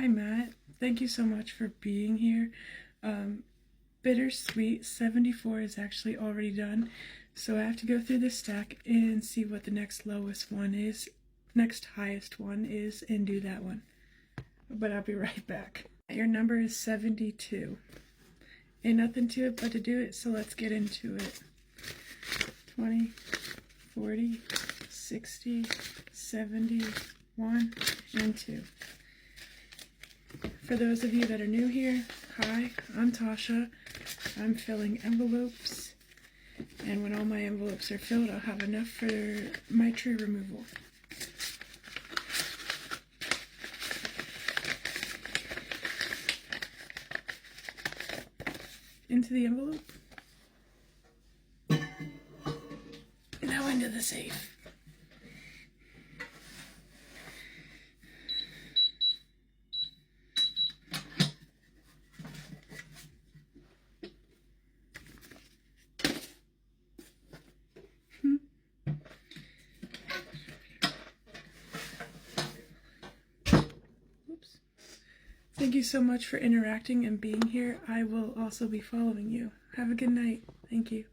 Hi, Matt. Thank you so much for being here. Bittersweet 74 is actually already done, so I have to go through this stack and see what the next lowest one is, next highest one is, and do that one. But I'll be right back. Your number is 72. Ain't nothing to it but to do it, so let's get into it. 20, 40, 60, 70, 1, and 2. For those of you that are new here, hi, I'm Tasha. I'm filling envelopes, and when all my envelopes are filled, I'll have enough for my tree removal. Into the envelope. Now into the safe. Oops. Thank you so much for interacting and being here. I will also be following you. Have a good night. Thank you.